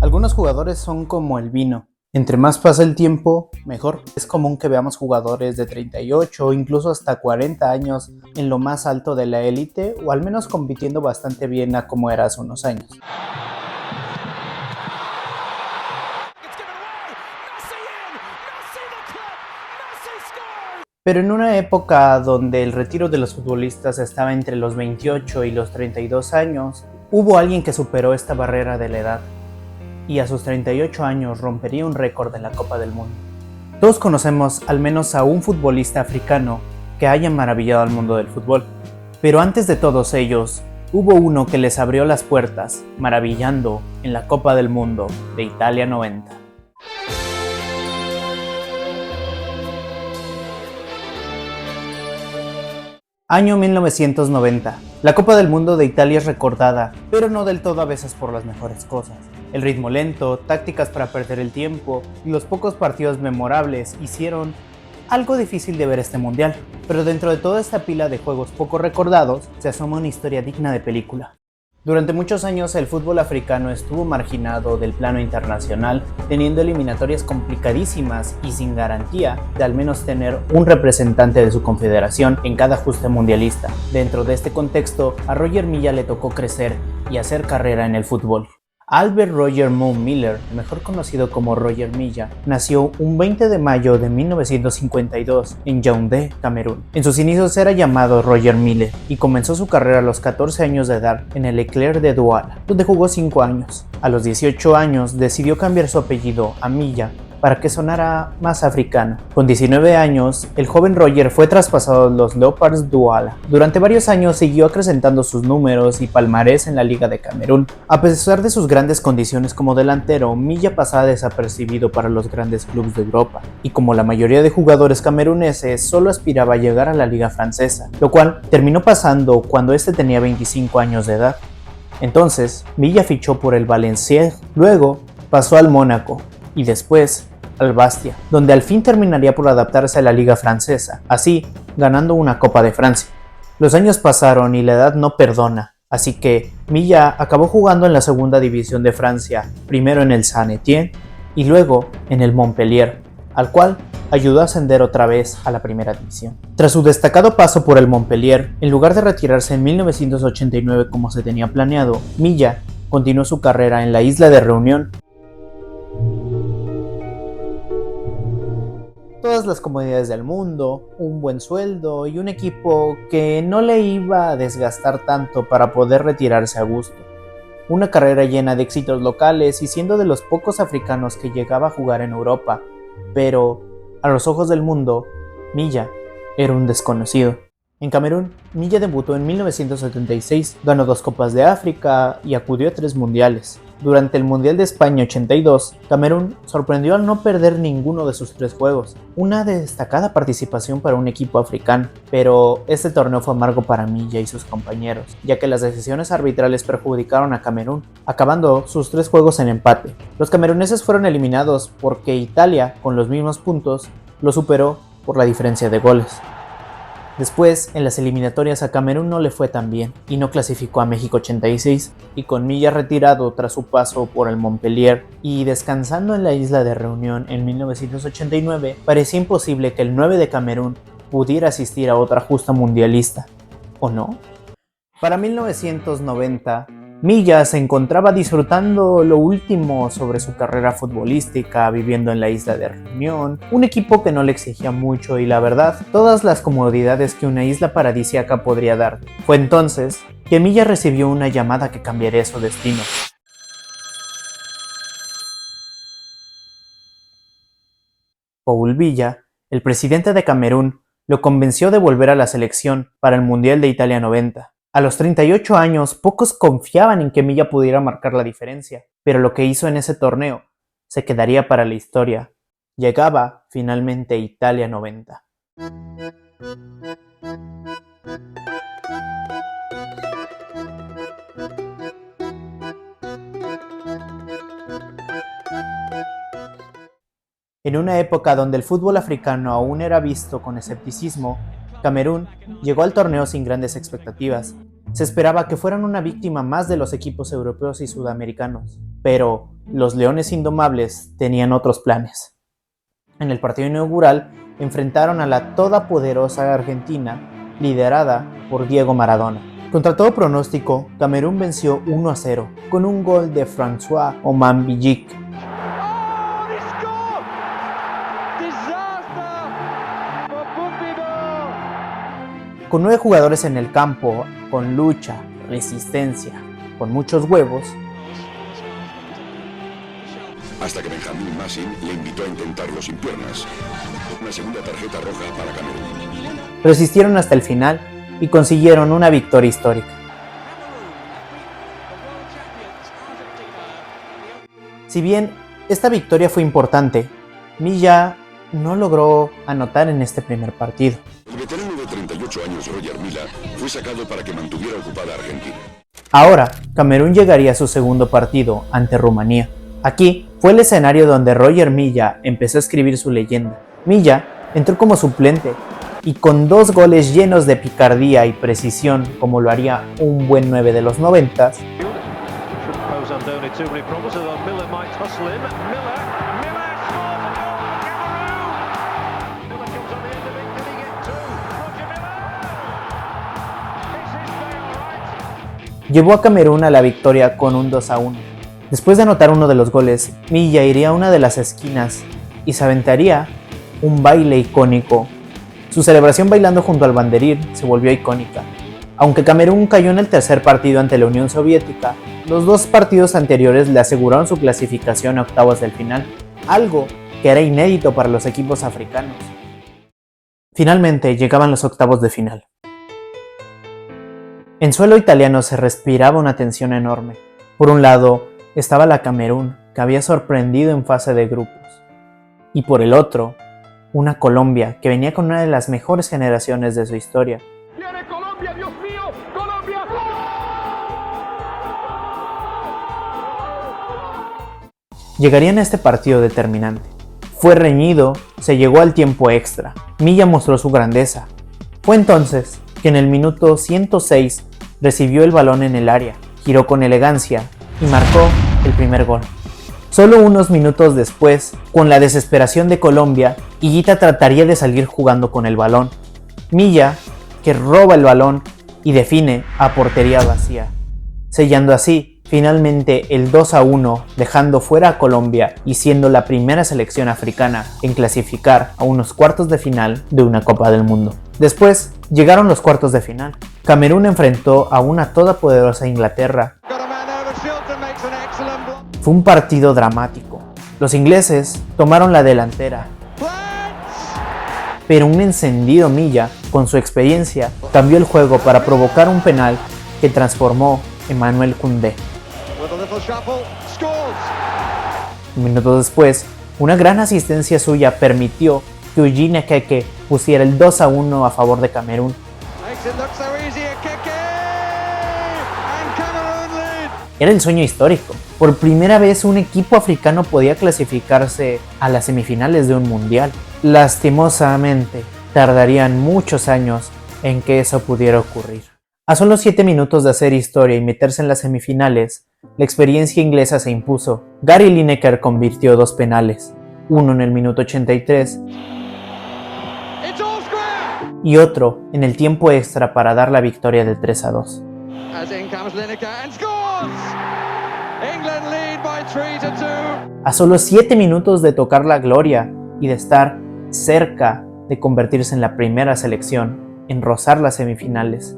Algunos jugadores son como el vino. Entre más pasa el tiempo, mejor. Es común que veamos jugadores de 38 o incluso hasta 40 años en lo más alto de la élite, o al menos compitiendo bastante bien a como era hace unos años. Pero en una época donde el retiro de los futbolistas estaba entre los 28 y los 32 años, hubo alguien que superó esta barrera de la edad, y a sus 38 años rompería un récord en la Copa del Mundo. Todos conocemos al menos a un futbolista africano que haya maravillado al mundo del fútbol, pero antes de todos ellos, hubo uno que les abrió las puertas, maravillando en la Copa del Mundo de Italia 90. Año 1990. La Copa del Mundo de Italia es recordada, pero no del todo a veces por las mejores cosas. El ritmo lento, tácticas para perder el tiempo y los pocos partidos memorables hicieron algo difícil de ver este mundial. Pero dentro de toda esta pila de juegos poco recordados, se asoma una historia digna de película. Durante muchos años el fútbol africano estuvo marginado del plano internacional, teniendo eliminatorias complicadísimas y sin garantía de al menos tener un representante de su confederación en cada justa mundialista. Dentro de este contexto, a Roger Milla le tocó crecer y hacer carrera en el fútbol. Albert Roger Moe Miller, mejor conocido como Roger Milla, nació un 20 de mayo de 1952 en Yaoundé, Camerún. En sus inicios era llamado Roger Miller y comenzó su carrera a los 14 años de edad en el Eclair de Douala, donde jugó 5 años. A los 18 años decidió cambiar su apellido a Milla para que sonara más africano. Con 19 años, el joven Roger fue traspasado a los Leopards Douala. Durante varios años siguió acrecentando sus números y palmarés en la Liga de Camerún. A pesar de sus grandes condiciones como delantero, Milla pasaba desapercibido para los grandes clubes de Europa, y como la mayoría de jugadores cameruneses, solo aspiraba a llegar a la Liga francesa, lo cual terminó pasando cuando este tenía 25 años de edad. Entonces, Milla fichó por el Valenciennes, luego pasó al Mónaco, y después al Bastia, donde al fin terminaría por adaptarse a la liga francesa, así ganando una Copa de Francia. Los años pasaron y la edad no perdona, así que Milla acabó jugando en la segunda división de Francia, primero en el Saint-Étienne y luego en el Montpellier, al cual ayudó a ascender otra vez a la primera división. Tras su destacado paso por el Montpellier, en lugar de retirarse en 1989 como se tenía planeado, Milla continuó su carrera en la isla de Reunión. Todas las comodidades del mundo, un buen sueldo y un equipo que no le iba a desgastar tanto para poder retirarse a gusto. Una carrera llena de éxitos locales y siendo de los pocos africanos que llegaba a jugar en Europa, pero a los ojos del mundo, Milla era un desconocido. En Camerún, Milla debutó en 1976, ganó 2 Copas de África y acudió a 3 mundiales. Durante el Mundial de España 82, Camerún sorprendió al no perder ninguno de sus 3 juegos, una destacada participación para un equipo africano, pero este torneo fue amargo para Milla y sus compañeros, ya que las decisiones arbitrales perjudicaron a Camerún, acabando sus 3 juegos en empate. Los cameruneses fueron eliminados porque Italia, con los mismos puntos, lo superó por la diferencia de goles. Después, en las eliminatorias a Camerún no le fue tan bien y no clasificó a México 86, y con Milla retirado tras su paso por el Montpellier y descansando en la isla de Reunión en 1989, parecía imposible que el 9 de Camerún pudiera asistir a otra justa mundialista, ¿o no? Para 1990, Milla se encontraba disfrutando lo último sobre su carrera futbolística, viviendo en la isla de Reunión, un equipo que no le exigía mucho y la verdad, todas las comodidades que una isla paradisíaca podría dar. Fue entonces que Milla recibió una llamada que cambiaría su destino. Paul Biya, el presidente de Camerún, lo convenció de volver a la selección para el Mundial de Italia 90. A los 38 años, pocos confiaban en que Milla pudiera marcar la diferencia, pero lo que hizo en ese torneo se quedaría para la historia. Llegaba finalmente Italia 90. En una época donde el fútbol africano aún era visto con escepticismo, Camerún llegó al torneo sin grandes expectativas. Se esperaba que fueran una víctima más de los equipos europeos y sudamericanos, pero los Leones Indomables tenían otros planes. En el partido inaugural enfrentaron a la todopoderosa Argentina, liderada por Diego Maradona. Contra todo pronóstico, Camerún venció 1-0 con un gol de François Oman-Bijik. Con 9 jugadores en el campo, con lucha, resistencia, con muchos huevos, hasta que Benjamín Masin le invitó a intentarlo sin piernas. Una segunda tarjeta roja para Camerún. Resistieron hasta el final y consiguieron una victoria histórica. Si bien esta victoria fue importante, Milla no logró anotar en este primer partido. El veterano de 38 años Roger Milla fue sacado para que mantuviera ocupada a Argentina. Ahora, Camerún llegaría a su segundo partido ante Rumanía. Aquí fue el escenario donde Roger Milla empezó a escribir su leyenda. Milla entró como suplente y con 2 goles llenos de picardía y precisión, como lo haría un buen 9 de los 90, llevó a Camerún a la victoria con un 2-1. Después de anotar uno de los goles, Milla iría a una de las esquinas y se aventaría un baile icónico. Su celebración bailando junto al banderín se volvió icónica. Aunque Camerún cayó en el tercer partido ante la Unión Soviética, los 2 partidos anteriores le aseguraron su clasificación a octavos del final, algo que era inédito para los equipos africanos. Finalmente llegaban los octavos de final. En suelo italiano se respiraba una tensión enorme. Por un lado estaba la Camerún, que había sorprendido en fase de grupos, y por el otro, una Colombia que venía con una de las mejores generaciones de su historia. ¡Viene Colombia, Dios mío! ¡Colombia! Llegarían a este partido determinante. Fue reñido, se llegó al tiempo extra. Milla mostró su grandeza. Fue entonces que en el minuto 106 recibió el balón en el área, giró con elegancia y marcó el primer gol. Solo unos minutos después, con la desesperación de Colombia, Higuita trataría de salir jugando con el balón. Milla, que roba el balón y define a portería vacía, sellando así finalmente el 2-1, dejando fuera a Colombia y siendo la primera selección africana en clasificar a unos cuartos de final de una Copa del Mundo. Después llegaron los cuartos de final. Camerún enfrentó a una todopoderosa Inglaterra. Fue un partido dramático. Los ingleses tomaron la delantera, pero un encendido Milla, con su experiencia, cambió el juego para provocar un penal que transformó Emmanuel Koundé. Un minuto después, una gran asistencia suya permitió que Eugene Ekeke pusiera el 2-1 a favor de Camerún. Era el sueño histórico. Por primera vez un equipo africano podía clasificarse a las semifinales de un mundial. Lastimosamente, tardarían muchos años en que eso pudiera ocurrir. A solo 7 minutos de hacer historia y meterse en las semifinales, la experiencia inglesa se impuso. Gary Lineker convirtió 2 penales, uno en el minuto 83 y otro en el tiempo extra para dar la victoria de 3-2. A solo 7 minutos de tocar la gloria y de estar cerca de convertirse en la primera selección en rozar las semifinales,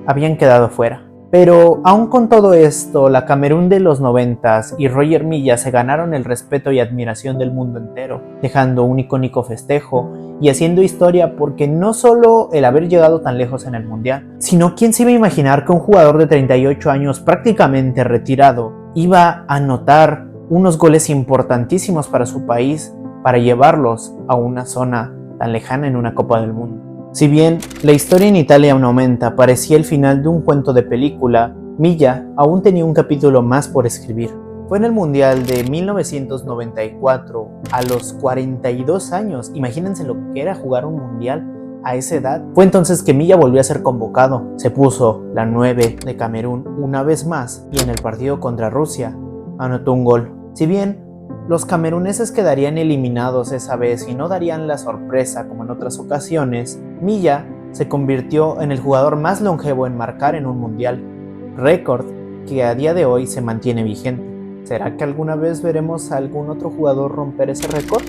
habían quedado fuera. Pero aún con todo esto, la Camerún de los 90s y Roger Milla se ganaron el respeto y admiración del mundo entero, dejando un icónico festejo y haciendo historia, porque no solo el haber llegado tan lejos en el mundial, sino quién se iba a imaginar que un jugador de 38 años prácticamente retirado iba a anotar unos goles importantísimos para su país, para llevarlos a una zona tan lejana en una Copa del Mundo. Si bien la historia en Italia aún aumenta, parecía el final de un cuento de película, Milla aún tenía un capítulo más por escribir. Fue en el Mundial de 1994, a los 42 años, imagínense lo que era jugar un Mundial A esa edad fue entonces que Milla volvió a ser convocado. Se puso la 9 de Camerún una vez más y en el partido contra Rusia anotó un gol. Si bien los cameruneses quedarían eliminados esa vez y no darían la sorpresa como en otras ocasiones, Milla se convirtió en el jugador más longevo en marcar en un mundial, récord que a día de hoy se mantiene vigente. ¿Será que alguna vez veremos a algún otro jugador romper ese récord?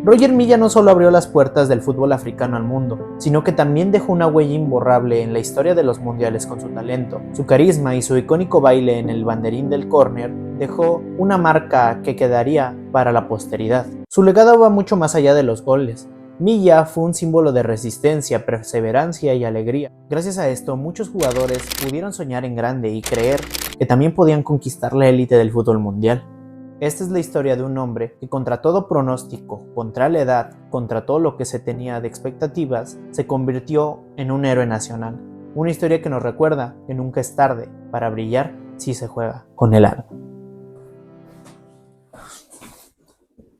Roger Milla no solo abrió las puertas del fútbol africano al mundo, sino que también dejó una huella imborrable en la historia de los mundiales con su talento. Su carisma y su icónico baile en el banderín del córner dejó una marca que quedaría para la posteridad. Su legado va mucho más allá de los goles. Milla fue un símbolo de resistencia, perseverancia y alegría. Gracias a esto, muchos jugadores pudieron soñar en grande y creer que también podían conquistar la élite del fútbol mundial. Esta es la historia de un hombre que contra todo pronóstico, contra la edad, contra todo lo que se tenía de expectativas, se convirtió en un héroe nacional. Una historia que nos recuerda que nunca es tarde para brillar si se juega con el alma.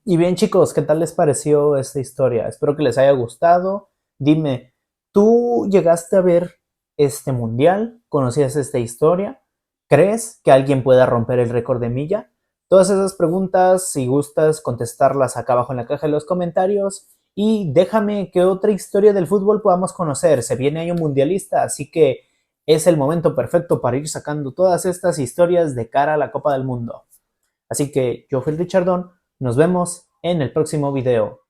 Y bien chicos, ¿qué tal les pareció esta historia? Espero que les haya gustado. Dime, ¿tú llegaste a ver este mundial? ¿Conocías esta historia? ¿Crees que alguien pueda romper el récord de Milla? Todas esas preguntas, si gustas contestarlas acá abajo en la caja de los comentarios. Y déjame qué otra historia del fútbol podamos conocer. Se viene ahí un mundialista, así que es el momento perfecto para ir sacando todas estas historias de cara a la Copa del Mundo. Así que yo fui el Richardón. Nos vemos en el próximo video.